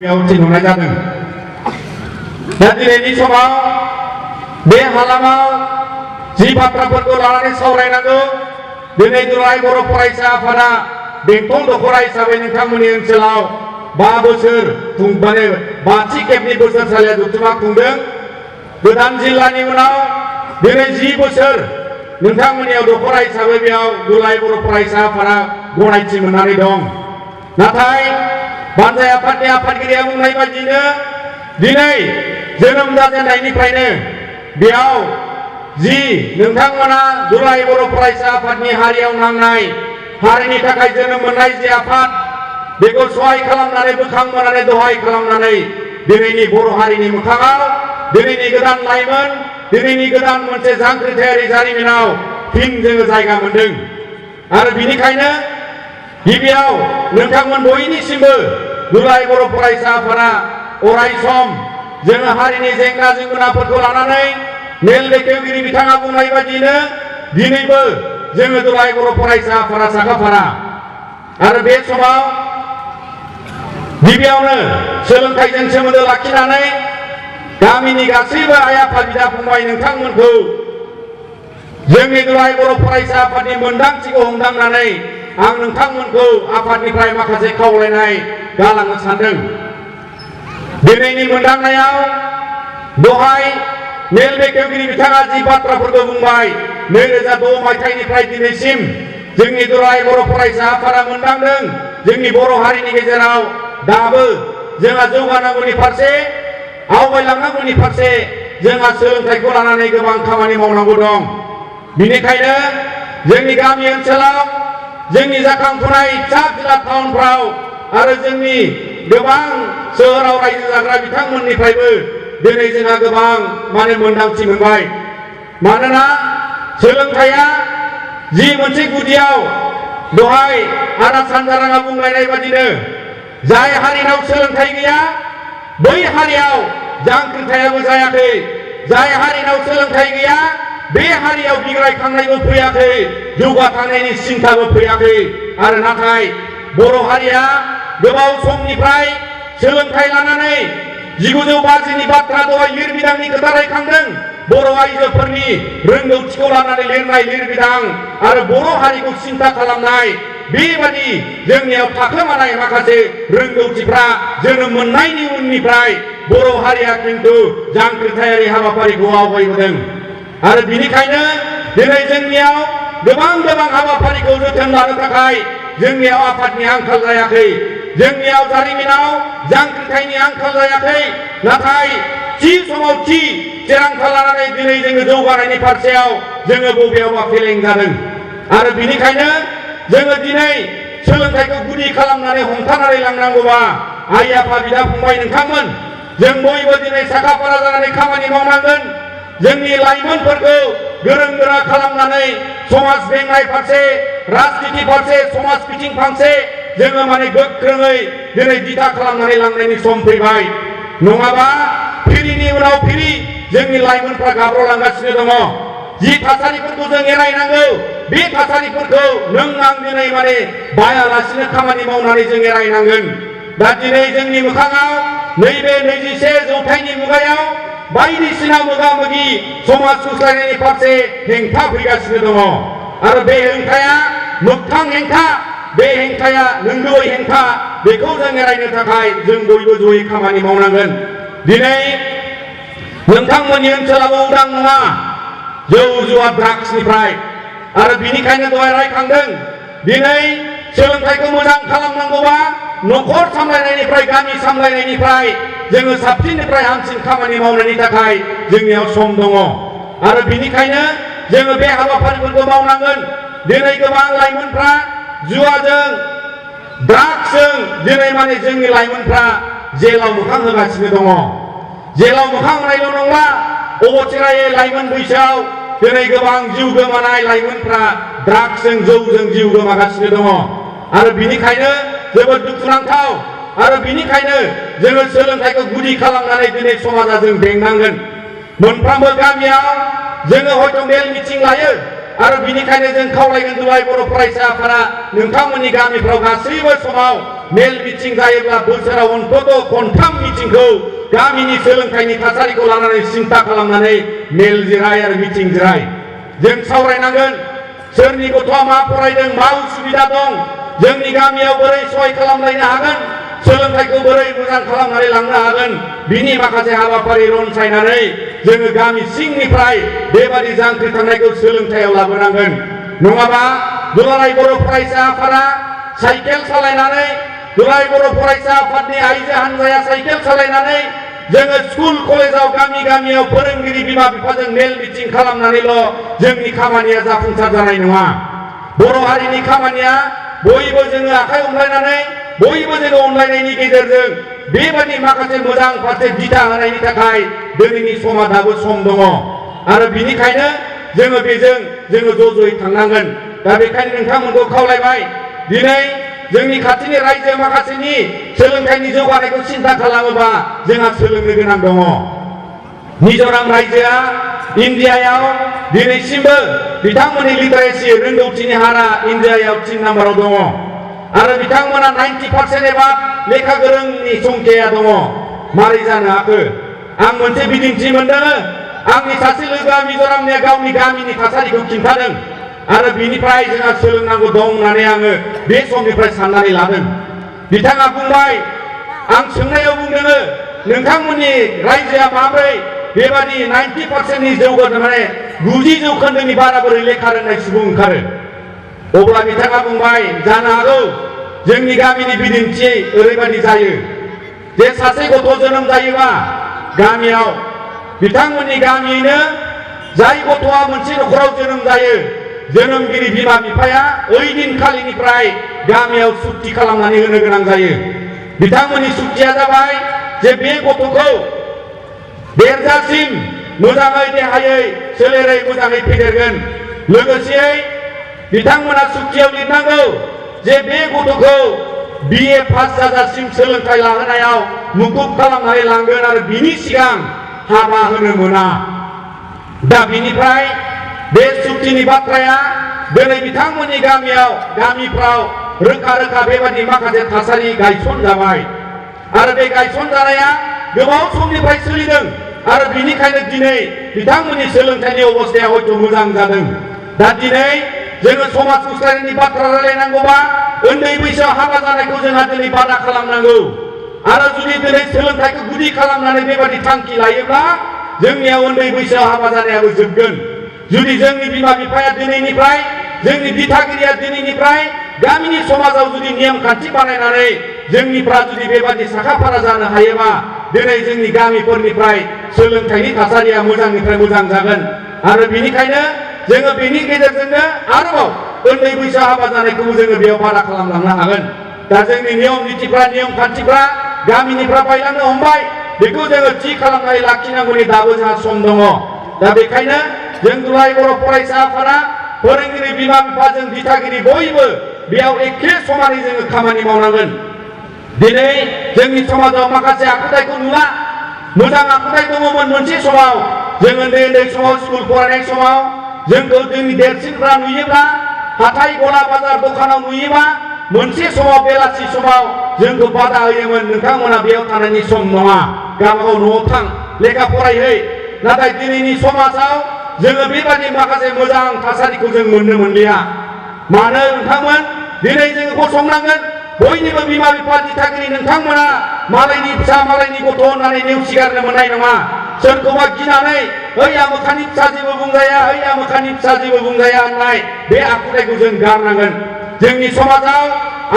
थिनहरनाय जादों। दा दिनैनि समाव बे हालामाव जि बाथ्राफोरखौ लानानै सावरायनांगौ, दिनै दुलाराय बर' फरायसा आफादा बेंटल दख'रा हिसाबै नोंथांमोननि ओनसोलाव 5 बोसोर माने 5थि खेबनि बोसोरसालिया जथुम्मा खुंदों। गोदान जिल्लानि उनाव दिनै 10 बोसोर नोंथांमोननियाव दख'रा हिसाबै बेयाव दुलाराय बर' फरायसा आफादा गनायथि मोननानै दं। नाथाय बानजाय आफादनि आफादगिरिया बुंनाय बायदिनो दिनै जोनोम जाजेननायनिफ्रायनो बेयाव जि नोंथांमोना दुलाराय बर' फरायसा आफादनि हारियाव नांनाय, हारिनि थाखाय जोनोम मोननाय जे आफाद, बेखौ सहाय खालामनानै बोखांबोनानै दहाय खालामनानै दिनैनि बर' हारिनि मोखाङाव, दिनैनि गोदान लाइमोन, दिनैनि गोदान मोनसे जांख्रिथायारि जारिमिनाव फिन जोङो जायगा मोनदों। आरो बिनिखायनो गिबियाव नोंथांमोन बयनिसिमबो दुलाराय बर' फरायसा आफादा अराय सम जोङो हारिनि जेंना जेंगोनाफोरखौ लानानै मेल बेखेवगिरि बिथाङा बुंनाय बायदिनो दिनैबो जोङो दुलाराय बर' फरायसा आफादा साखाफारा। आरो बे समाव गिबियावनो सोलोंथाइजों सोमोन्दो लाखिनानै गामिनि गासैबो आइ आफा बिदा फंबाय नोंथांमोनखौ जोंनि दुलाराय बर' फरायसा आफादनि मोनदांथिखौ हमदांनानै आं नोंथांमोनखौ आफादनिफ्राय माखासे खावलायनाय गालांनो सानदों। दिनैनि मोनदांनायाव दहाय मेल बेखेवगिरि बिथाङा जि बाथ्राफोरखौ बुंबाय, 2006 मायथाइनिफ्राय दिनैसिम जोंनि दुलाराय बर' फरायसा आफादा मोनदांदों जोंनि बर' हारिनि गेजेराव दाबो जोंहा जौगानांगौनि फारसे, आवगायलांनांगौनि फारसे जोंहा सोलोंथाइखौ लानानै गोबां खामानि मावनांगौ दं। बिनिखायनो जोंनि गामि ओनसोलाव, जोंनि जाखांफुनाय फिसा फिसा टाउनफ्राव आरो जोंनि गोबां सोहोराव रायजो जाग्रा बिथांमोननिफ्रायबो दिनै जोंहा गोबां मोनदांथि मोनबाय। मानोना सोलोंथाइया जि मोनसे गुदियाव दहाय आदा सानजाराङा बुंलायनाय बादिनो जाय हारिनाव सोलोंथाइ गैया बै हारियाव जांख्रिथायाबो जायाखै, जाय हारिनाव सोलोंथाइ गैया बे हारियाव बिग्रायखांनायबो फैयाखै, जौगाखांनायनि सिन्थाबो फैयाखै। आरो नाथाय बर' हारिया गोबाव समनिफ्राय सोलोंथाइ लानानै 1950नि बाथ्रा दहाय लिरबिदांनि खोथा रायखांदों, बर' आइजोफोरनि रोंगौथिखौ लानानै लिरनाय लिरबिदां आरो बर' हारिखौ सिन्था खालामनाय, बेबादि जोंनियाव थाखोमानाय माखासे रोंगौथिफ्रा जोनोम मोननायनि उननिफ्राय बर' हारिया खिन्थु जांख्रिथायारि हाबाफारिखौ आवगायबोदों। आरो बिनिखायनो दिनै जोंनियाव गोबां हाबाफारिखौ जोथोन लानो थाखाय जोंनियाव आफादनि आंखाल जायाखै, जोंनियाव जारिमिनाव जांख्रिथायनि आंखाल जायाखै। नाथाय थि समाव थि थिरांथा लानानै दिनै जोङो जौगानायनि फारसेयाव जोङो बबेयावबा फेलें जादों। आरो बिनिखायनो जोङो दिनै सोलोंथाइखौ गुदि खालामनानै हमथानानै लांनांगौबा आइ आफा बिदा फंबाय नोंथांमोन, जों बयबो दिनै साखाफारा जानानै खामानि मावनांगोन। जोंनि लाइमोनफोरखौ गोरों गोरा खालामनानै समाज बेंनाय फारसे, राजनिति फारसे, समाज बिथिं फारसे जोङो गोख्रोङै दिनै दिथा खालामनानै लांनायनि सम फैबाय। नङाबा फिरिनि उनाव फिरि जोंनि लाइमोनफ्रा गाब्रलांगासिनो दङ। जि थासारिफोरखौ जों एरायनांगौ, बे थासारिफोरखौ नों आं दिनै बायालासिनो खामानि मावनानै जों एरायनांगोन। दा दिनै जोंनि मोखाङाव नैबे 21 जौथाइनि मुगायाव बायदिसिना मोगा मोगि समाज सुस्रायनायनि फारसे हेंथा फैगासिनो दङ। आरो बे हेंथाया मोगथां हेंथा, बे हेंथाया नंगुबै हेंथा, बेखौ जों एरायनो थाखाय जों बयबो जयै खामानि मावनांगोन। दिनै नोंथांमोननि ओनसोलाव उदां नङा जौ जुवा ड्राग्सनिफ्राय। आरो बिनिखायनो दहाय रायखांदों, दिनै सोलोंथाइखौ मोजां खालामनांगौबा न'खर सामलायनायनिफ्राय, गामि सामलायनायनिफ्राय जोङो साबसिननिफ्राय हामसिन खामानि मावनायनि थाखाय जोंनियाव सम दङ। आरो बिनिखायनो जोङो बे हाबाफारिफोरखौ मावनांगोन। दिनै गोबां लाइमोनफ्रा जुवाजों, ड्राग्सजों दिनै जोंनि लाइमोनफ्रा जेलाव मोखां होगासिनो दङ। जेलाव मोखां होनायल' नंला, अबथिरायै लाइमोन बैसोआव दिनै गोबां जिउ गोमानाय लाइमोनफ्रा ड्राग्सजों, जौजों जिउ गोमागासिनो दङ। आरो बिनिखायनो जोबोद दुखुनांथाव। आरो बिनिखायनो जोङो सोलोंथाइखौ गुदि खालामनानै दिनै समाजा जों बेंनांगोन। मोनफ्रोमबो गामियाव जोङो हयथ' मेल मिटिं लायो, आरो बिनिखायनो जों खावलायगोन दुलाराय बर' फरायसा आफादा नोंथांमोननि गामिफ्राव गासैबो समाव मेल मिथिं जायोब्ला बोसोराव अन्तत' खनथाम मिथिंखौ गामिनि सोलोंथाइनि थासारिखौ लानानै सिन्था खालामनानै मेल जिराय आरो मिथिं जिराय जों सावरायनांगोन सोरनि गथ'आ मा फरायदों मा उसुबिदा दं जोंनि गामियाव बोरै सहाय खालामलायनो हागोन सोलोंथाइखौ बोरै मोजां खालामनानै लांनो हागोन बिनि माखासे हाबाफारि रनसायनानै जोङो गामि सिंनिफ्राय बेबादि जांख्रिखांनायखौ सोलोंथाइयाव लाबोनांगोन नङाबा दुलाराय बर' फरायसा आफादा साइकेल सालायनानै दुलाराय बर' फरायसा आफादनि आइजो हानजाया साइकेल सालायनानै जोङो स्कुल कलेजाव गामि गामियाव फोरोंगिरि बिमा बिफाजों मेल मिथिं खालामनानैल' जोंनि खामानिया जाफुंसार जानाय नङा बर' हारिनि खामानिया बयबो जोङो आखाइ हमलायनानै बयबो जोङो अनलायनायनि गेजेरजों बेबादि माखासे मोजां फारसे दिथा होनायनि थाखाय दिनैनि समा दाबो सम दङ आरो बिनिखायनो जोङो बेजों जोङो ज' ज'यै थांनांगोन दा बेखायनो नोंथांमोनखौ खावलायबाय दिनै जोंनि खाथिनि रायजो माखासेनि सोलोंथाइनि जौगानायखौ सिन्था खालामोबा जोंहा सोलोंनो गोनां दङ मिज'राम रायजोआ इन्डियायाव दिनैसिमबो बिथांमोननि लिटारेसि रोंगौथिनि हारा इन्डियायाव 3 नाम्बाराव दङ आरो बिथांमोना 90% एबा लेखा गोरोंनि संख्याया दङ मारै जानो हाखो आं मोनसे बिदिन्थि मोनदों आंनि सासे लोगोआ मिज'रामनि गावनि गामिनि थासारिखौ खिन्थादों आरो बिनिफ्राय जोंहा सोलोंनांगौ दं होननानै आङो बे समनिफ्राय साननानै लादों बिथाङा बुंबाय आं सोंनायाव बुंदों नोंथांमोननि रायजोआ माब्रै बेबादि 90%नि जौगानो माने 90% बारा बोरै लेखा रोंनाय सुबुं ओंखारो अब्ला बिथाङा बुंबाय जानो हागौ जोंनि गामिनि बिदिन्थि ओरैबादि जायो जे सासे गथ' जोनोम जायोबा गामियाव बिथांमोननि गामियैनो जाय गथ'आ मोनसे न'खराव जोनोम जायो जोनोमगिरि बिमा बिफाया ओइ दिनखालिनिफ्राय गामियाव सुक्ति खालामनानै होनो गोनां जायो बिथांमोननि सुक्तिया जाबाय जे बे गथ'खौ देरजासिम मोजाङै देहायै सोलेरै मोजाङै फेदेरगोन लोगोसेयै बिथांमोना सुक्तियाव लिरनांगौ जे बे गथ'खौ BA पास जाजासिम सोलोंथाइ लाहोनायाव मुखुब खालामनानै लांगोन आरो बिनि सिगां हाबा होनो मोना दा बिनिफ्राय बे सुक्तिनि बाथ्राया दिनै बिथांमोननि गामिफ्राव रोखा रोखा बेबादि माखासे थासारि गायसन जाबाय आरो बे गायसन जानाया गोबाव समनिफ्राय सोलिदों आरो बिनिखायनो दिनै बिथांमोननि सोलोंथाइनि अबस्थाया हयथ' मोजां जादों दा दिनै जोङो समाज गुस्लायनायनि बाथ्रा रायलायनांगौबा उन्दै बैसोआव हाबा जानायखौ जोंहा दिनै बादा खालामनांगौ आरो जुदि दिनै सोलोंथाइखौ गुदि खालामनानै बेबादि थांखि लायोब्ला जोंनियाव उन्दै बैसोआव हाबा जानायाबो जोबगोन जुदि जोंनि बिमा बिफाया दिनैनिफ्राय जोंनि दिथागिरिया दिनैनिफ्राय गामिनि समाजाव जुदि नियम खान्थि बानायनानै जोंनिफ्रा जुदि बेबादि साखाफारा जानो हायोबा दिनै जोंनि गामिफोरनिफ्राय सोलोंथाइनि थासारिया मोजांनिफ्राय मोजां जागोन आरो बिनिखायनो जोङो बेनि गेजेरजोंनो आरोबाव उन्दै बैसोआव हाबा जानायखौबो जोङो बेयाव बादा खालामलांनो हागोन दा जोंनि नियम नितिफ्रा नियम खान्थिफ्रा गामिनिफ्रा बायलांनो हमबाय बेखौ जोङो थि खालामनानै लाखिनांगौनि दाबो जोंहा सम दङ दा बेखायनो जों दुलाराय बर' फरायसा आफादा फोरोंगिरि बिमा बिफाजों दिथागिरि बयबो बेयाव एखे समानै जोङो खामानि मावनांगोन दिनै जोंनि समाजाव माखासे आखुथायखौ नुला मोजां आखुथाय दङमोन मोनसे समाव जों उन्दै समाव स्कुल फरायनाय समाव जोंखौ जोंनि देरसिनफ्रा नुयोब्ला हाथाय गला बाजार दखानाव नुयोबा मोनसे समाव बेलासि समाव जोंखौ बादा होयोमोन नोंथांमोना बेयाव थानायनि सम नङा गावबागाव न'आव थां लेखा फरायहै नाथाय दिनैनि समाजाव जोङो बेबादि माखासे मोजां थासारिखौ जों मोननो मोनलिया मानो नोंथांमोन दिनै जोङो गसंनांगोन बयनिबो बिमा बिफा दिथागिरि नोंथांमोना मालायनि फिसा मालायनि गथ' होननानै नेवसिगारनो मोननाय नङा सोरखौबा गिनानै ओइ आमोखानि फिसा जेबो बुंजाया ओइ आमोखानि फिसा जेबो बुंजाया होननाय बे आखुथायखौ जों गारनांगोन जोंनि समाजाव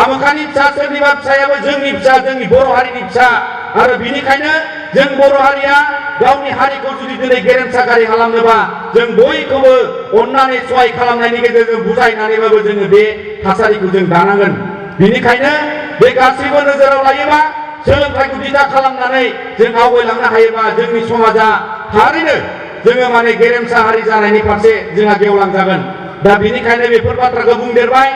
आमोखानि फिसा सोरनिबा फिसायाबो जोंनि फिसा जोंनि बर' हारिनि फिसा आरो बिनिखायनो जों बर' हारिया गावनि हारिखौ जुदि दिनै गेरेमसा गारि खालामनोबा जों बयखौबो अननानै सहाय खालामनायनि गेजेरजों बुजायनानैबाबो जोङो बे थासारिखौ जों दानांगोन बिनिखायनो बे गासैबो नोजोराव लायोबा सोलोंथाइखौ दिथा खालामनानै जों आवगायलांनो हायोबा जोंनि समाजा थारैनो जोङो माने गेरेमसा हारि जानायनि फारसे जोंहा गेवलां जागोन दा बिनिखायनो बेफोर बाथ्राखौ बुंदेरबाय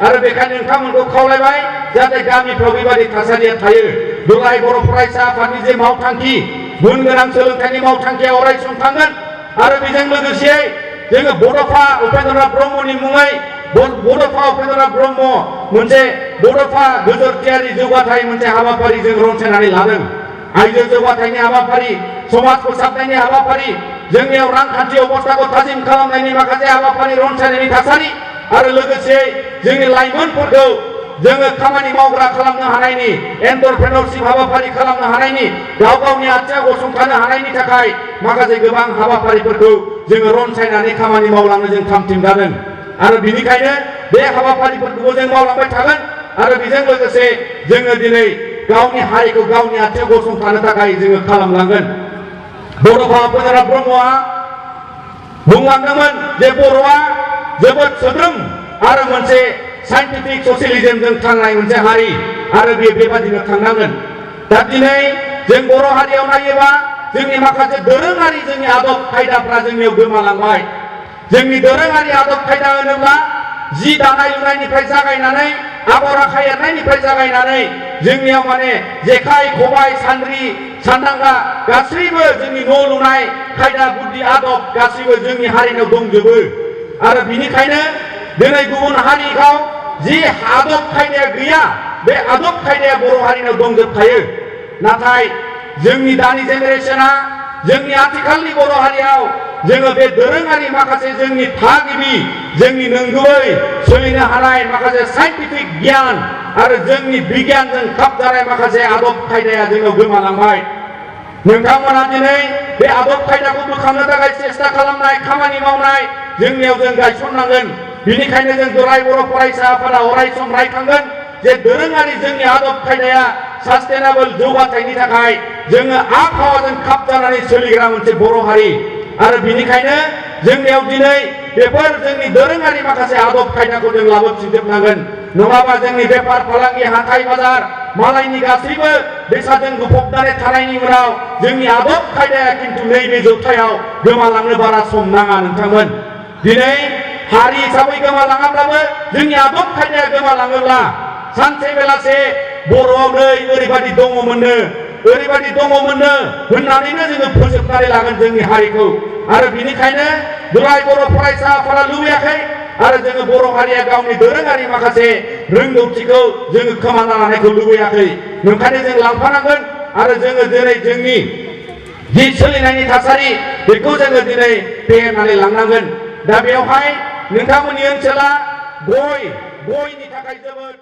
आरो बेखायनो नोंथांमोनखौ खावलायबाय जाहाथे गामिफ्राव बेबादि थासारिया थायो दुलाराय बर' फरायसा आफादनि जे मावथांखि गुन गोनां सोलोंथाइनि मावथांखिया अराय सम थांगोन आरो बेजों लोगोसे जोङो बड'फा उपेन्द्रनाथ ब्रह्मनि मुङै बड'फा उपेन्द्रनाथ ब्रह्म मोनसे बड'फा गोजोरथियारि जौगाथाय मोनसे हाबाफारि जों रनसायनानै लादों। आइजो जौगाथायनि हाबाफारि, समाज फोसाबनायनि हाबाफारि, जोंनियाव रांखान्थि अबस्थाखौ थाजिम खालामनायनि माखासे हाबाफारि रनसायनायनि थासारि आरो लोगोसे जोंनि लाइमोनफोरखौ जोङो खामानि मावग्रा खालामनो हानायनि, एन्टारप्रेनरशिप हाबाफारि खालामनो हानायनि, गाव गावनि आथिङाव गसंथानो हानायनि थाखाय माखासे गोबां हाबाफारिफोरखौ जोङो रनसायनानै खामानि मावलांनो जों थामथिम जादों। आरो बिनिखायनो बे हाबाफारिफोरखौबो जों मावलांबाय थागोन। आरो बेजों लोगोसे जोङो दिनै गावनि हारिखौ गावनि आथिङाव गसंथानो थाखाय जोङो खालामलांगोन। बड'फा उपेन्द्रनाथ ब्रह्मआ बुंलांदोंमोन जे बर'आ जोबोद सोद्रोम आरो मोनसे साइन्टिफिक ससियेलिज्मजों थांनाय मोनसे हारि आरो बेबादिनो थांनांगोन। दा दिनै जों बर' हारियाव नायोबा जोंनि माखासे दोरोङारि जोंनि आदब खायदाफ्रा जोंनियाव गोमालांबाय। जोंनि दोरोङारि आदब खायदा होनोब्ला जि दानाय लुनायनिफ्राय जागायनानै आगर आखाइ एरनायनिफ्राय जागायनानै जोंनियाव माने जेखाइ खबाइ सान्द्रि सान्दांगा गासैबो जोंनि न' लुनाय खायदा बुद्धि आदब गासैबो जोंनि हारिनाव दंजोबो। आरो बिनिखायनो दिनै गुबुन हारिखौ जि आदब खायदाया गैया बे आदब खायदाया बर' हारिनाव दंजोबखायो। नाथाय जोंनि दानि जेनेरेसना जोंनि आथिखालनि बर' हारियाव जोङो बे दोरोङारि माखासे जोंनि थागिबि जोंनि नंगुबै सोलिनो हानाय माखासे साइन्टिफिक गियान आरो जोंनि बिगियानजों खाब जानाय माखासे आदब खायदाया जोंनाव गोमालांबाय। नोंथांमोना दिनै बे आदब खायदाखौ बोखांनो थाखाय सेस्था खालामनाय खामानि मावनाय जोंनियाव जों गायसननांगोन। बिनिखायनो जों दुलाराय बर' फरायसा आफादा अराय सम रायखांगोन जे दोरोङारि जोंनि आदब खायदाया सास्टेनेबल जौगाथायनि थाखाय जोङो आबहावाजों खाब जानानै सोलिग्रा मोनसे बर' हारि। आरो बिनिखायनो जोंनियाव दिनै बेफोर जोंनि दोरोङारि माखासे आदब खायदाखौ जों लाबोफिनजोबनांगोन। नङाबा जोंनि बेफार फालांगि हाथाइ बाजार मालायनि गासैबो बेसादजों बुंफबनानै थानायनि उनाव जोंनि आदब खायदाया खिन्थु नैबे जौथायाव गोमालांनो बारा सम नाङा नोंथांमोन। दिनै हारि हिसाबै गोमालाङाब्लाबो जोंनि आदब खायदाया गोमालाङोब्ला सानसे बेलासे बर'आव नै ओरैबादि दङमोननो ओरैबादि दङमोननो होननानैनो जोङो फोजोबनानै लागोन जोंनि हारिखौ। आरो बिनिखायनो दुलाराय बर' फरायसा आफादा लुबैयाखै आरो जोङो बर' हारिया गावनि दोरोङारि माखासे रोंगौथिखौ जोङो खोमाना लानायखौ लुबैयाखै। ओंखायनो जों लांफानांगोन आरो जोङो दिनै जोंनि जि सोलिनायनि थासारि बेखौ जोङो दिनै फेहेरनानै लांनांगोन। दा बेवहाय नोंथांमोननि ओनसोला गयनि थाखाय जोबोद